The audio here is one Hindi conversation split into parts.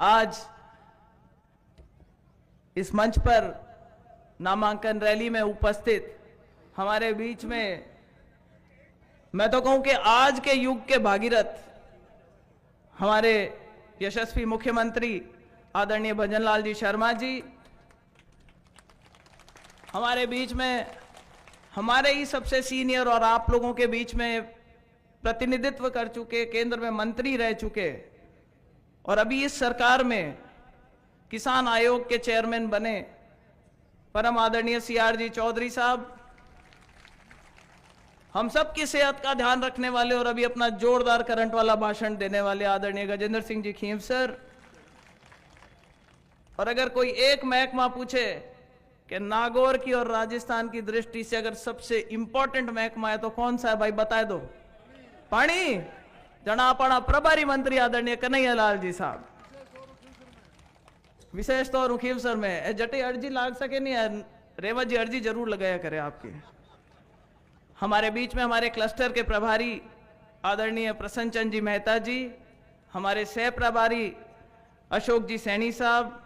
आज इस मंच पर नामांकन रैली में उपस्थित हमारे बीच में मैं तो कहूं कि आज के युग के भागीरथ हमारे यशस्वी मुख्यमंत्री आदरणीय भजनलाल जी शर्मा जी हमारे बीच में, हमारे ही सबसे सीनियर और आप लोगों के बीच में प्रतिनिधित्व कर चुके, केंद्र में मंत्री रह चुके और अभी इस सरकार में किसान आयोग के चेयरमैन बने परम आदरणीय CR चौधरी साहब, हम सब की सेहत का ध्यान रखने वाले और अभी अपना जोरदार करंट वाला भाषण देने वाले आदरणीय गजेंद्र सिंह जी खींव सर। और अगर कोई एक महकमा पूछे कि नागौर की और राजस्थान की दृष्टि से अगर सबसे इंपॉर्टेंट महकमा है तो कौन सा है भाई, बता दो। पानी जनापड़ा प्रभारी मंत्री आदरणीय कन्हैयालाल जी साहब, विशेष तौर उखीव सर में जटे अर्जी लाग सके नहीं है, रेवत जी अर्जी जरूर लगाया करे आपकी। हमारे बीच में हमारे क्लस्टर के प्रभारी आदरणीय प्रसन्न चंद जी मेहता जी, हमारे सह प्रभारी अशोक जी सैनी साहब,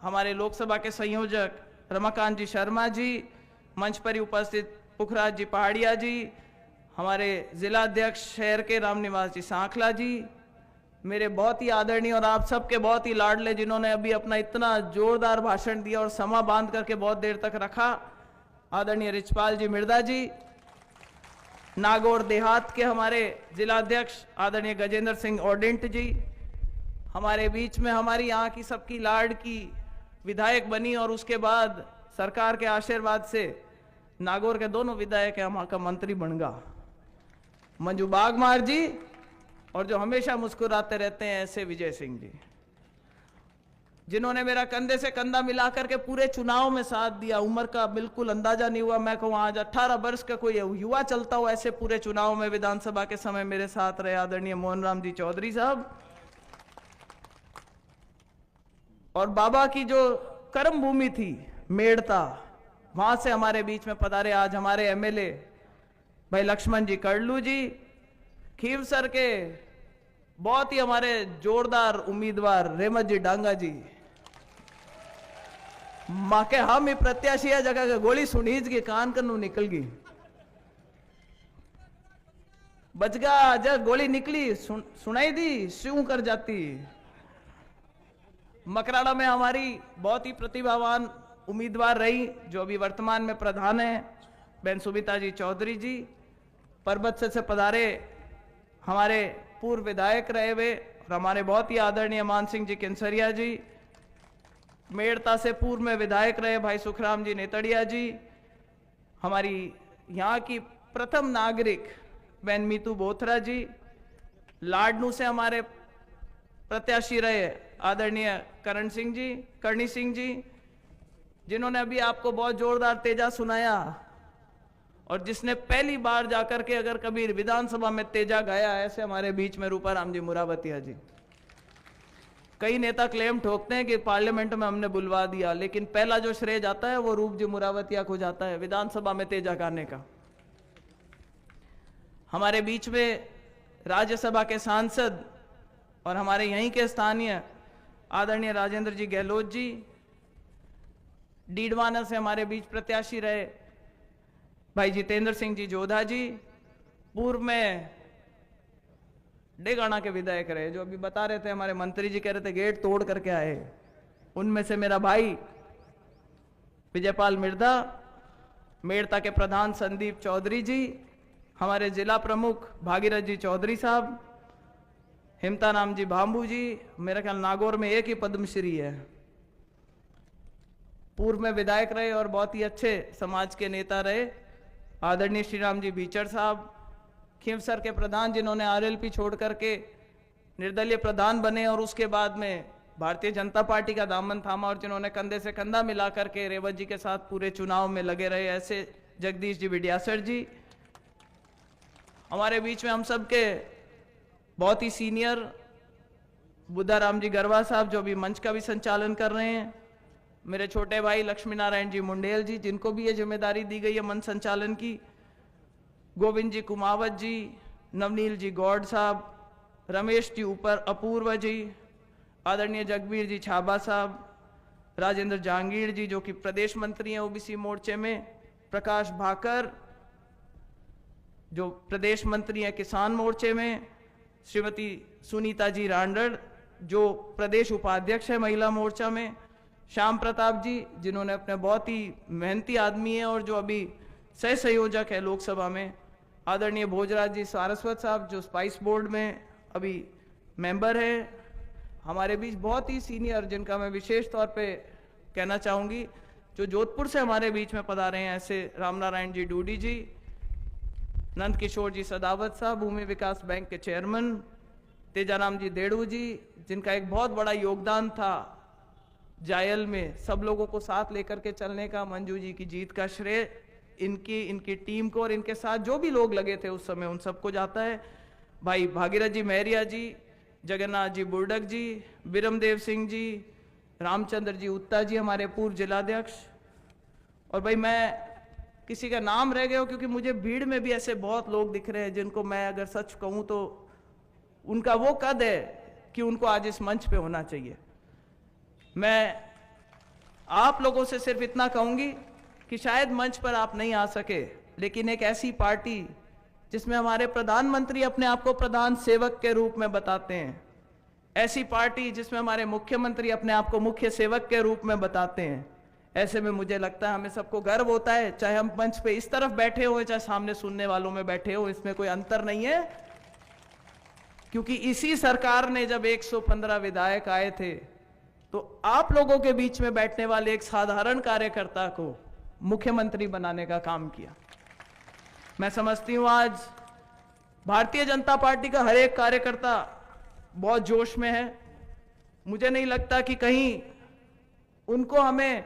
हमारे लोकसभा के संयोजक रमाकांत जी शर्मा जी, मंच पर उपस्थित पुखराज जी पहाड़िया जी, हमारे जिला अध्यक्ष शहर के रामनिवास जी सांखला जी, मेरे बहुत ही आदरणीय और आप सबके बहुत ही लाडले जिन्होंने अभी अपना इतना जोरदार भाषण दिया और समा बांध करके बहुत देर तक रखा, आदरणीय रिचपाल जी मिर्दा जी, नागौर देहात के हमारे जिला अध्यक्ष आदरणीय गजेंद्र सिंह ओडेंट जी, हमारे बीच में हमारी यहाँ की सबकी लाड की विधायक बनी और उसके बाद सरकार के आशीर्वाद से नागौर के दोनों विधायक वहां का मंत्री बन गया, मंजू बागमार जी, और जो हमेशा मुस्कुराते रहते हैं ऐसे विजय सिंह जी, जिन्होंने मेरा कंधे से कंधा मिलाकर के पूरे चुनाव में साथ दिया। उम्र का बिल्कुल अंदाजा नहीं हुआ, मैं कहूँ आज 18 वर्ष का कोई युवा चलता हो ऐसे पूरे चुनाव में विधानसभा के समय मेरे साथ रहे आदरणीय मोहन राम जी चौधरी साहब। और बाबा की जो कर्म भूमि थी मेड़ता, वहां से हमारे बीच में पधारे आज हमारे MLA भाई लक्ष्मण जी कड़लू जी, खीवसर के बहुत ही हमारे जोरदार उम्मीदवार रेमत जी डांगा जी, मां के हम ही प्रत्याशी है जगह के गोली सुनीज की कान कन्नू निकल गई, बच गया जब गोली निकली सुनाई दी शू कर जाती। मकराड़ा में हमारी बहुत ही प्रतिभावान उम्मीदवार रही जो अभी वर्तमान में प्रधान है बहन सुमिता जी चौधरी जी, परबत से पधारे हमारे पूर्व विधायक रहे हुए और हमारे बहुत ही आदरणीय मान सिंह जी किंसरिया जी, मेड़ता से पूर्व में विधायक रहे भाई सुखराम जी नेतड़िया जी, हमारी यहाँ की प्रथम नागरिक बहन मीतू बोथरा जी, लाडनू से हमारे प्रत्याशी रहे आदरणीय करणी सिंह जी, जिन्होंने अभी आपको बहुत जोरदार तेजा सुनाया और जिसने पहली बार जाकर के अगर कभी विधानसभा में तेजा गाया ऐसे हमारे बीच में रूपाराम जी मुरावतिया जी। कई नेता क्लेम ठोकते हैं कि पार्लियामेंट में हमने बुलवा दिया, लेकिन पहला जो श्रेय जाता है वो रूप जी मुरावतिया को जाता है विधानसभा में तेजा गाने का। हमारे बीच में राज्यसभा के सांसद और हमारे यहीं के स्थानीय आदरणीय राजेंद्र जी गहलोत जी, डीडवाना से हमारे बीच प्रत्याशी रहे भाई जितेंद्र सिंह जी जोधा जी, पूर्व में डेगाना के विधायक रहे जो अभी बता रहे थे हमारे मंत्री जी कह रहे थे गेट तोड़ करके आए, उनमें से मेरा भाई विजयपाल मिर्दा, मेड़ता के प्रधान संदीप चौधरी जी, हमारे जिला प्रमुख भागीरथ जी चौधरी साहब, हिमता राम जी भांबू जी, मेरा ख्याल नागौर में एक ही पद्मश्री है, पूर्व में विधायक रहे और बहुत ही अच्छे समाज के नेता रहे आदरणीय श्री राम जी बीचर साहब, खींवसर के प्रधान जिन्होंने RLP छोड़ करके निर्दलीय प्रधान बने और उसके बाद में भारतीय जनता पार्टी का दामन थामा और जिन्होंने कंधे से कंधा मिला करके रेवत जी के साथ पूरे चुनाव में लगे रहे ऐसे जगदीश जी विड्यासर जी। हमारे बीच में हम सब के बहुत ही सीनियर बुद्धाराम जी गरवा साहब जो अभी मंच का भी संचालन कर रहे हैं, मेरे छोटे भाई लक्ष्मी नारायण जी मुंडेल जी जिनको भी ये जिम्मेदारी दी गई है मंच संचालन की, गोविंद जी कुमावत जी, नवनील जी गौड़ साहब, रमेश जी ऊपर अपूर्व जी, आदरणीय जगबीर जी छाबा साहब, राजेंद्र जहांगीर जी जो कि प्रदेश मंत्री हैं ओबीसी मोर्चे में, प्रकाश भाकर जो प्रदेश मंत्री हैं किसान मोर्चे में, श्रीमती सुनीता जी रांडड़ जो प्रदेश उपाध्यक्ष है महिला मोर्चा में, श्याम प्रताप जी जिन्होंने अपने बहुत ही मेहनती आदमी हैं और जो अभी सह संयोजक है लोकसभा में, आदरणीय भोजराज जी सारस्वत साहब जो स्पाइस बोर्ड में अभी मेंबर है, हमारे बीच बहुत ही सीनियर जिनका मैं विशेष तौर पे कहना चाहूंगी जो जोधपुर से हमारे बीच में पधारे हैं, ऐसे रामनारायण जी डूडी जी, नंद किशोर जी सदावत साहब भूमि विकास बैंक के चेयरमैन, तेजाराम जी देड़ू जी जिनका एक बहुत बड़ा योगदान था जायल में सब लोगों को साथ लेकर के चलने का, मंजू जी की जीत का श्रेय इनकी टीम को और इनके साथ जो भी लोग लगे थे उस समय उन सबको जाता है। भाई भागीरथ जी महरिया जी, जगन्नाथ जी बुर्डक जी, बिरमदेव सिंह जी, रामचंद्र जी उत्ता जी हमारे पूर्व जिलाध्यक्ष, और भाई मैं किसी का नाम रह गया हो क्योंकि मुझे भीड़ में भी ऐसे बहुत लोग दिख रहे हैं जिनको मैं अगर सच कहूं तो उनका वो कद है कि उनको आज इस मंच पे होना चाहिए। मैं आप लोगों से सिर्फ इतना कहूंगी कि शायद मंच पर आप नहीं आ सके, लेकिन एक ऐसी पार्टी जिसमें हमारे प्रधानमंत्री अपने आप को प्रधान सेवक के रूप में बताते हैं, ऐसी पार्टी जिसमें हमारे मुख्यमंत्री अपने आप को मुख्य सेवक के रूप में बताते हैं, ऐसे में मुझे लगता है हमें सबको गर्व होता है, चाहे हम मंच पे इस तरफ बैठे हो चाहे सामने सुनने वालों में बैठे हो, इसमें कोई अंतर नहीं है। क्योंकि इसी सरकार ने जब 115 विधायक आए थे तो आप लोगों के बीच में बैठने वाले एक साधारण कार्यकर्ता को मुख्यमंत्री बनाने का काम किया। मैं समझती हूं आज भारतीय जनता पार्टी का हर एक कार्यकर्ता बहुत जोश में है। मुझे नहीं लगता कि कहीं उनको हमें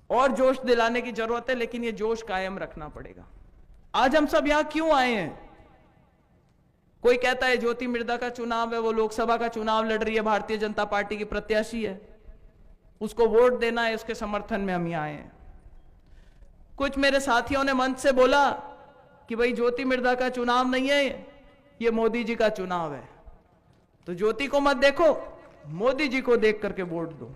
और जोश दिलाने की जरूरत है, लेकिन ये जोश कायम रखना पड़ेगा। आज हम सब यहां क्यों आए हैं? कोई कहता है ज्योति मिर्धा का चुनाव है, वो लोकसभा का चुनाव लड़ रही है, भारतीय जनता पार्टी की प्रत्याशी है, उसको वोट देना है, उसके समर्थन में हम यहां आए हैं। कुछ मेरे साथियों ने मंच से बोला कि भाई ज्योति मिर्धा का चुनाव नहीं है, ये मोदी जी का चुनाव है, तो ज्योति को मत देखो, मोदी जी को देख करके वोट दो।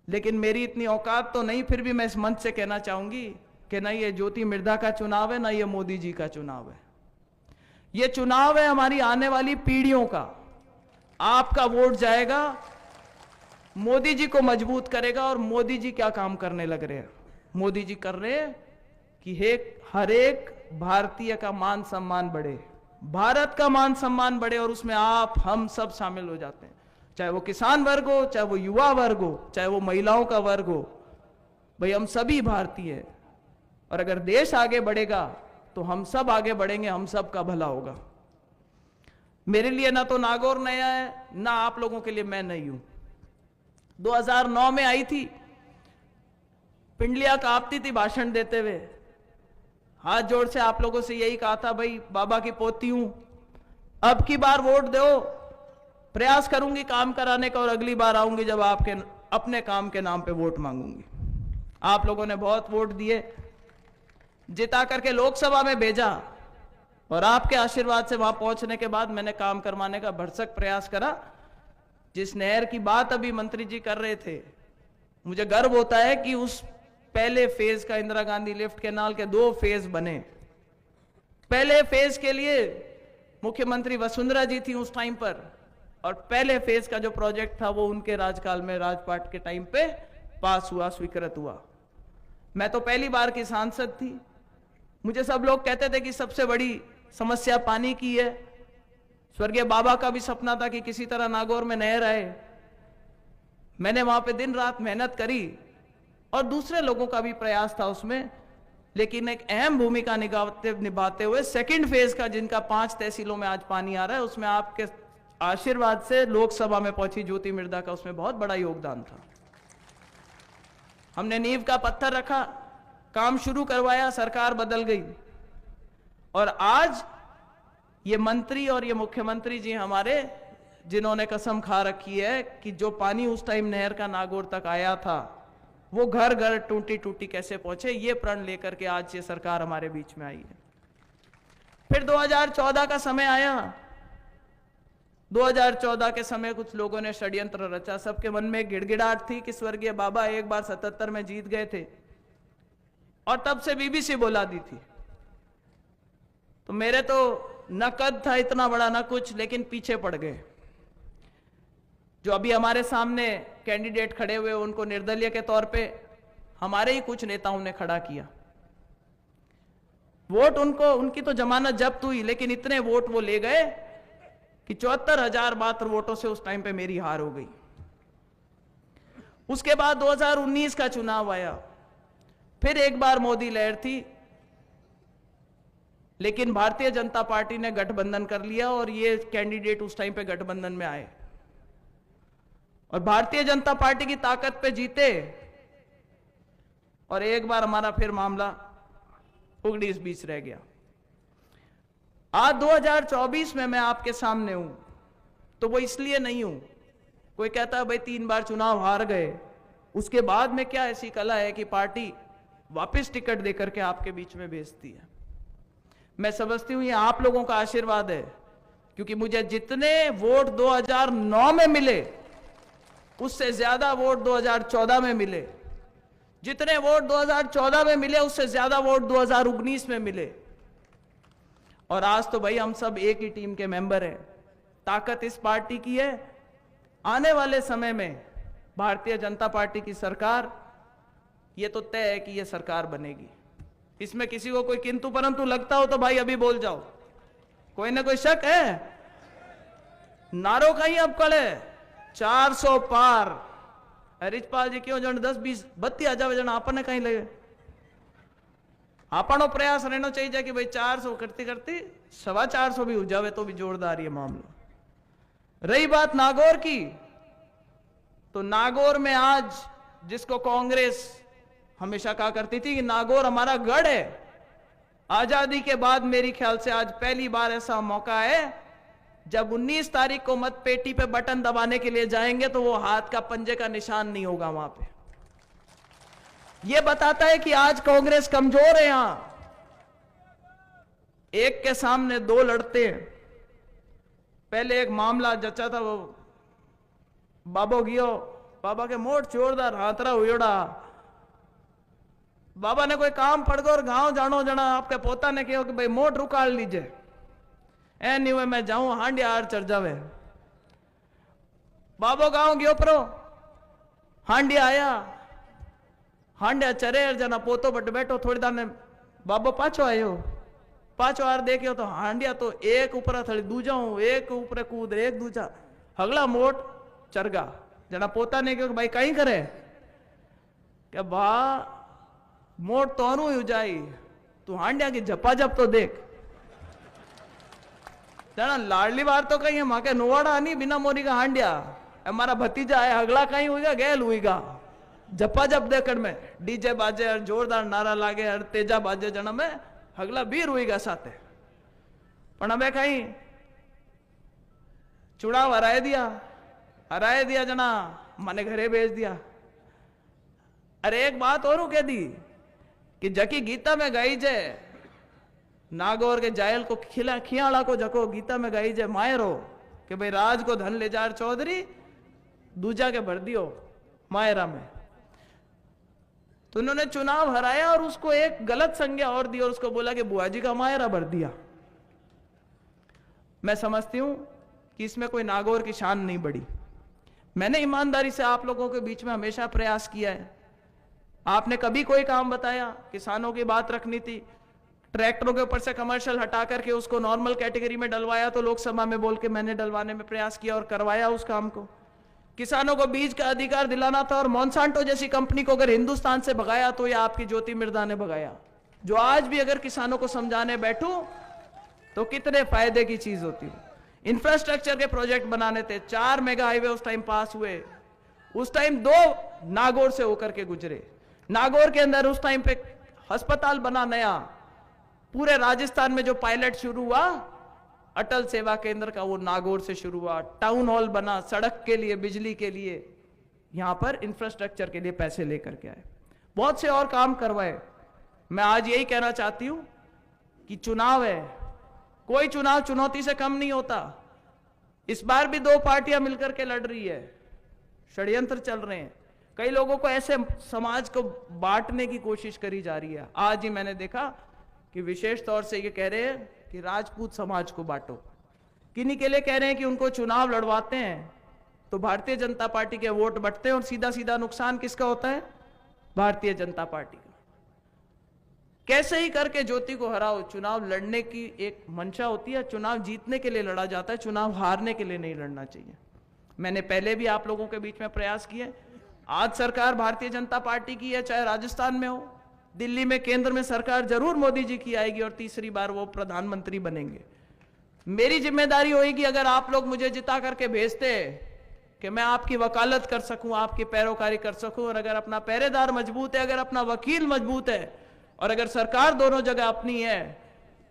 लेकिन मेरी इतनी औकात तो नहीं, फिर भी मैं इस मंच से कहना चाहूंगी कि ना ये ज्योति मिर्धा का चुनाव है, ना ये मोदी जी का चुनाव है। ये चुनाव है हमारी आने वाली पीढ़ियों का। आपका वोट जाएगा, मोदी जी को मजबूत करेगा। और मोदी जी क्या काम करने लग रहे हैं? मोदी जी कर रहे हैं कि हर एक भारतीय का मान सम्मान बढ़े, भारत का मान सम्मान बढ़े, और उसमें आप हम सब शामिल हो जाते हैं, चाहे वो किसान वर्ग हो, चाहे वो युवा वर्ग हो, चाहे वो महिलाओं का वर्ग हो। भाई हम सभी भारतीय हैं, और अगर देश आगे बढ़ेगा तो हम सब आगे बढ़ेंगे, हम सब का भला होगा। मेरे लिए ना तो नागौर नया है, ना आप लोगों के लिए मैं नई हूं। 2009 में आई थी, पिंडलियां कांपती थी भाषण देते हुए, हाथ जोड़ से आप लोगों से यही कहा था, भाई बाबा की पोती हूं, अब की बार वोट दो, प्रयास करूंगी काम कराने का, और अगली बार आऊंगी जब आपके अपने काम के नाम पे वोट मांगूंगी। आप लोगों ने बहुत वोट दिए, जिता करके लोकसभा में भेजा, और आपके आशीर्वाद से वहां पहुंचने के बाद मैंने काम करवाने का भरसक प्रयास करा। जिस नहर की बात अभी मंत्री जी कर रहे थे, मुझे गर्व होता है कि उस पहले फेज का इंदिरा गांधी लिफ्ट कैनाल के 2 फेज बने। पहले फेज के लिए मुख्यमंत्री वसुंधरा जी थी उस टाइम पर, और पहले फेज का जो प्रोजेक्ट था वो उनके राजकाल में राजपाट के टाइम पे पास हुआ, स्वीकृत हुआ। मैं तो पहली बार की सांसद थी। मुझे सब लोग कहते थे कि सबसे बड़ी समस्या पानी की है। स्वर्गीय बाबा का भी सपना था कि किसी तरह नागौर में नहर आए। मैंने वहां पे दिन रात मेहनत करी, और दूसरे लोगों का भी प्रयास था उसमें, लेकिन एक अहम भूमिका निभाते हुए सेकंड फेज का, जिनका 5 तहसीलों में आज पानी आ रहा है, उसमें आपके आशीर्वाद से लोकसभा में पहुंची ज्योति मिर्धा का उसमें बहुत बड़ा योगदान था। हमने नींव का पत्थर रखा, काम शुरू करवाया, सरकार बदल गई, और आज ये मंत्री और ये मुख्यमंत्री जी हमारे, जिन्होंने कसम खा रखी है कि जो पानी उस टाइम नहर का नागौर तक आया था वो घर घर टूटी टूटी कैसे पहुंचे, ये प्रण लेकर के आज ये सरकार हमारे बीच में आई है। फिर 2014 का समय आया, 2014 के समय कुछ लोगों ने षड्यंत्र रचा। सबके मन में गिड़गिड़ाहट थी कि स्वर्गीय बाबा एक बार 77 में जीत गए थे और तब से बीबीसी बोला दी थी। तो मेरे तो न कद था इतना बड़ा न कुछ, लेकिन पीछे पड़ गए। जो अभी हमारे सामने कैंडिडेट खड़े हुए उनको निर्दलीय के तौर पे हमारे ही कुछ नेताओं ने खड़ा किया। वोट उनकी तो जमानत जब्त हुई, लेकिन इतने वोट वो ले गए कि 74,000 मात्र वोटों से उस टाइम पे मेरी हार हो गई। उसके बाद 2019 का चुनाव आया, फिर एक बार मोदी लहर थी, लेकिन भारतीय जनता पार्टी ने गठबंधन कर लिया और ये कैंडिडेट उस टाइम पे गठबंधन में आए और भारतीय जनता पार्टी की ताकत पे जीते और एक बार हमारा फिर मामला उगड़ी इस बीच रह गया। आज 2024 में मैं आपके सामने हूं तो वो इसलिए नहीं हूं, कोई कहता है भाई 3 बार चुनाव हार गए, उसके बाद में क्या ऐसी कला है कि पार्टी वापस टिकट देकर के आपके बीच में भेजती है। मैं समझती हूं ये आप लोगों का आशीर्वाद है, क्योंकि मुझे जितने वोट 2009 में मिले उससे ज्यादा वोट 2014 में मिले, जितने वोट 2014 में मिले उससे ज्यादा वोट 2019 में मिले। और आज तो भाई हम सब एक ही टीम के मेंबर हैं। ताकत इस पार्टी की है। आने वाले समय में भारतीय जनता पार्टी की सरकार, ये तो तय है कि ये सरकार बनेगी। इसमें किसी को कोई किंतु परंतु लगता हो तो भाई अभी बोल जाओ। कोई ना कोई शक है? नारो कहीं अब कड़े 400 पार। रिचपाल जी क्यों जन 10-20 32 आ जावे जन आपने कहीं लगे। आपनो प्रयास रहना चाहिए कि भाई 400 करती करती 425 भी हो जावे तो भी जोरदार ये मामला। रही बात नागौर की, तो नागौर में आज जिसको कांग्रेस हमेशा कहा करती थी कि नागौर हमारा गढ़ है, आजादी के बाद मेरी ख्याल से आज पहली बार ऐसा मौका है जब 19 तारीख को मत पेटी पे बटन दबाने के लिए जाएंगे तो वो हाथ का पंजे का निशान नहीं होगा वहां पे। ये बताता है कि आज कांग्रेस कमजोर है। यहां एक के सामने दो लड़ते हैं। पहले एक मामला जचा था, वो बाबो गियो, बाबा के मोट जोरदार हाथरा हुआ। बाबा ने कोई काम पड़ गयो और गांव जानो जना आपके पोता ने कहो कि भाई मोट रुकाल लीजिए। ए नहीं हुए मैं जाऊं हांडिया हार चढ़ जावे। बाबो गांव गयो परो, हांडिया आया, हांडिया चरे जना पोतो बट बैठो। थोड़ी दाने बाबो पाछो आयो, पाछो हार देखियो तो हांडिया तो एक ऊपर थड़ी दूजा हूं, एक ऊपर कूद एक दूजा हगला मोट चरगा। जना पोता ने कहो भाई कहीं करे क्या बा मोट तो अनु जाई, तू हांडिया की झपाझप तो देख। जना लाडली बार तो कहीं है मां के नुवाड़ा नहीं बिना मोरी का हांडिया। हमारा भतीजा है हगला कहीं हुईगा गैल हुईगा। झपाझप देखड़ में डीजे बाजे और जोरदार नारा लागे और तेजा बाजे जना में हगला बीर हुईगा साथे। पण हमें कहीं चुनाव हराए दिया जना माने घरे भेज दिया। अरे एक बात और कह दी कि जकी गीता में गाई जे नागौर के जायल को खियाला को जको गीता में गाई जे मायरो कि भाई राज को धन ले जार चौधरी दूजा के भर दियो मायरा में। तो उन्होंने चुनाव हराया और उसको एक गलत संज्ञा और दी और उसको बोला कि बुआ जी का मायरा भर दिया। मैं समझती हूं कि इसमें कोई नागौर की शान नहीं बढ़ी। मैंने ईमानदारी से आप लोगों के बीच में हमेशा प्रयास किया है। आपने कभी कोई काम बताया, किसानों की बात रखनी थी, ट्रैक्टरों के ऊपर से कमर्शियल हटा करके उसको नॉर्मल कैटेगरी में डलवाया तो लोकसभा में बोल के मैंने डलवाने में प्रयास किया और करवाया उस काम को। किसानों को बीज का अधिकार दिलाना था और मॉन्सांटो जैसी कंपनी को अगर हिंदुस्तान से भगाया तो यह आपकी ज्योति मिर्धा ने भगाया, जो आज भी अगर किसानों को समझाने बैठूं तो कितने फायदे की चीज होती है। इंफ्रास्ट्रक्चर के प्रोजेक्ट बनाने थे, 4 मेगा हाईवे उस टाइम पास हुए। उस टाइम 2 नागौर से होकर के गुजरे। नागौर के अंदर उस टाइम पे अस्पताल बना नया। पूरे राजस्थान में जो पायलट शुरू हुआ अटल सेवा केंद्र का, वो नागौर से शुरू हुआ। टाउन हॉल बना, सड़क के लिए, बिजली के लिए, यहां पर इंफ्रास्ट्रक्चर के लिए पैसे लेकर के आए। बहुत से और काम करवाए। मैं आज यही कहना चाहती हूं कि चुनाव है, कोई चुनाव चुनौती से कम नहीं होता। इस बार भी दो पार्टियां मिलकर के लड़ रही है, षड्यंत्र चल रहे हैं, कई लोगों को ऐसे समाज को बांटने की कोशिश करी जा रही है। आज ही मैंने देखा कि विशेष तौर से ये कह रहे हैं कि राजपूत समाज को बांटो, किन्हीं के लिए कह रहे हैं कि उनको चुनाव लड़वाते हैं तो भारतीय जनता पार्टी के वोट बंटते हैं और सीधा सीधा नुकसान किसका होता है? भारतीय जनता पार्टी का। कैसे ही करके ज्योति को हराओ, चुनाव लड़ने की एक मंशा होती है, चुनाव जीतने के लिए लड़ा जाता है, चुनाव हारने के लिए नहीं लड़ना चाहिए। मैंने पहले भी आप लोगों के बीच में प्रयास किए। आज सरकार भारतीय जनता पार्टी की है, चाहे राजस्थान में हो, दिल्ली में केंद्र में सरकार जरूर मोदी जी की आएगी और तीसरी बार वो प्रधानमंत्री बनेंगे। मेरी जिम्मेदारी होगी, अगर आप लोग मुझे जिता करके भेजते कि मैं आपकी वकालत कर सकूं, आपकी पैरोकारी कर सकूं, और अगर अपना पहरेदार मजबूत है, अगर अपना वकील मजबूत है, और अगर सरकार दोनों जगह अपनी है,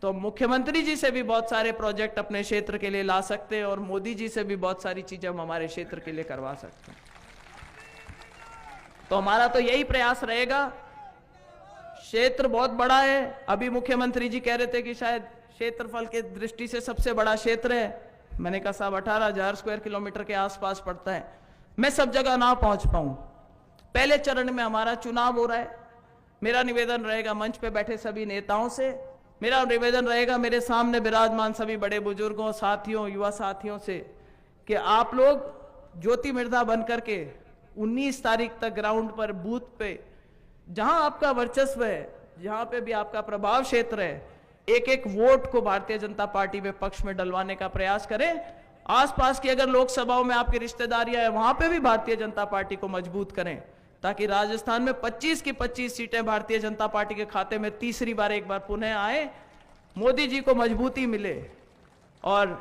तो मुख्यमंत्री जी से भी बहुत सारे प्रोजेक्ट अपने क्षेत्र के लिए ला सकते हैं और मोदी जी से भी बहुत सारी चीजें हम हमारे क्षेत्र के लिए करवा सकते हैं। तो हमारा तो यही प्रयास रहेगा। क्षेत्र बहुत बड़ा है, अभी मुख्यमंत्री जी कह रहे थे कि शायद क्षेत्रफल के दृष्टि से सबसे बड़ा क्षेत्र है। मैंने कहा साहब 18,000 स्क्वायर किलोमीटर के आसपास पड़ता है, मैं सब जगह ना पहुंच पाऊं। पहले चरण में हमारा चुनाव हो रहा है। मेरा निवेदन रहेगा मंच पे बैठे सभी नेताओं से, मेरा निवेदन रहेगा मेरे सामने विराजमान सभी बड़े बुजुर्गों, साथियों, युवा साथियों से कि आप लोग ज्योति मिर्धा बन करके 19 तारीख तक ग्राउंड पर, बूथ पे, जहां आपका वर्चस्व है, जहां पे भी आपका प्रभाव क्षेत्र है, एक एक वोट को भारतीय जनता पार्टी के पक्ष में डलवाने का प्रयास करें। आसपास की अगर लोकसभाओं में आपकी रिश्तेदारियां है, वहां पे भी भारतीय जनता पार्टी को मजबूत करें, ताकि राजस्थान में 25 की 25 सीटें भारतीय जनता पार्टी के खाते में तीसरी बार एक बार पुनः आए, मोदी जी को मजबूती मिले और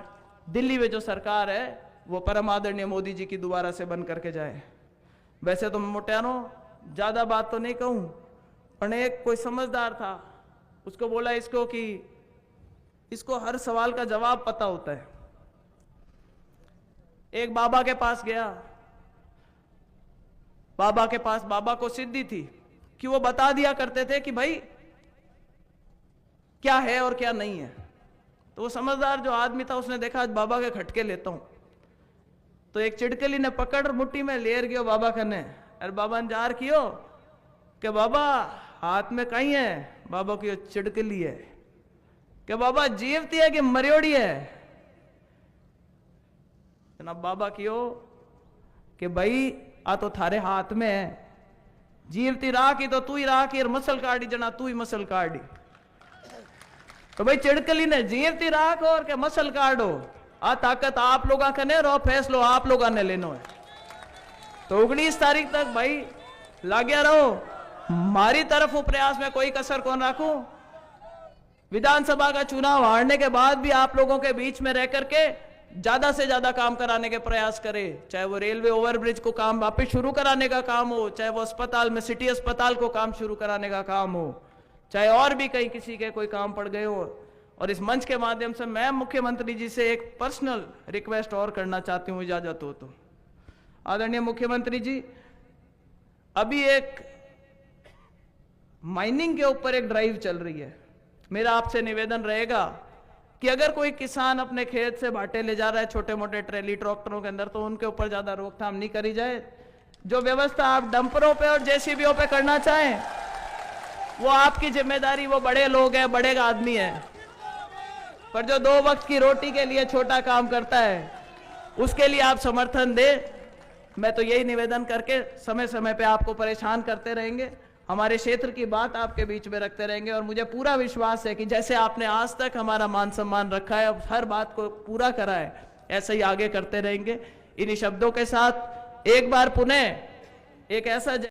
दिल्ली में जो सरकार है वो परम आदरणीय मोदी जी की दोबारा से बन करके जाए। वैसे तो मोटियारों ज्यादा बात तो नहीं कहूं, पर एक कोई समझदार था, उसको बोला इसको कि इसको हर सवाल का जवाब पता होता है। एक बाबा के पास गया, बाबा को सिद्धि थी कि वो बता दिया करते थे कि भाई क्या है और क्या नहीं है। तो वो समझदार जो आदमी था, उसने देखा आज बाबा के खटके लेता हूं, तो एक चिड़कली ने पकड़ मुट्ठी में लेर गयो बाबा कने, अरे बाबा ने जार कियो कि बाबा हाथ में कहीं है, बाबा की चिड़कली है, कि बाबा जीवती है कि मरियोड़ी है। जनाब बाबा कियो कि भाई आ तो थारे हाथ में है, जीवती राखी तो तू ही राखी और मसल काटी जना तू ही मसल काटी। तो भाई चिड़कली ने जीवती राख और के मसल काटो, आ ताकत आप लोग कने रो, फैसलो आप लोग ने लेनो है। तो 19 तारीख तक भाई लाग्या रहो, हमारी तरफ प्रयास में कोई कसर कौन राखू। विधानसभा का चुनाव हारने के बाद भी आप लोगों के बीच में रह करके ज्यादा से ज्यादा काम कराने के प्रयास करें, चाहे वो रेलवे ओवरब्रिज को काम वापस शुरू कराने का काम हो, चाहे वो अस्पताल में सिटी अस्पताल को काम शुरू कराने का काम हो, चाहे और भी कहीं किसी के कोई काम पड़ गए हो। और इस मंच के माध्यम से मैं मुख्यमंत्री जी से एक पर्सनल रिक्वेस्ट और करना चाहती हूं, इजाजत हो तो। आदरणीय मुख्यमंत्री जी, अभी एक माइनिंग के ऊपर एक ड्राइव चल रही है। मेरा आपसे निवेदन रहेगा कि अगर कोई किसान अपने खेत से भाटे ले जा रहा है छोटे मोटे ट्रेली ट्रैक्टरों के अंदर, तो उनके ऊपर ज्यादा रोकथाम नहीं करी जाए। जो व्यवस्था आप डंपरों पे और जेसीबीओ पे करना चाहें वो आपकी जिम्मेदारी, वो बड़े लोग हैं, बड़े आदमी हैं, पर जो 2 वक्त की रोटी के लिए छोटा काम करता है उसके लिए आप समर्थन दें। मैं तो यही निवेदन करके समय समय पे आपको परेशान करते रहेंगे, हमारे क्षेत्र की बात आपके बीच में रखते रहेंगे, और मुझे पूरा विश्वास है कि जैसे आपने आज तक हमारा मान सम्मान रखा है, अब हर बात को पूरा करा है, ऐसे ही आगे करते रहेंगे। इन्हीं शब्दों के साथ एक बार पुनः एक ऐसा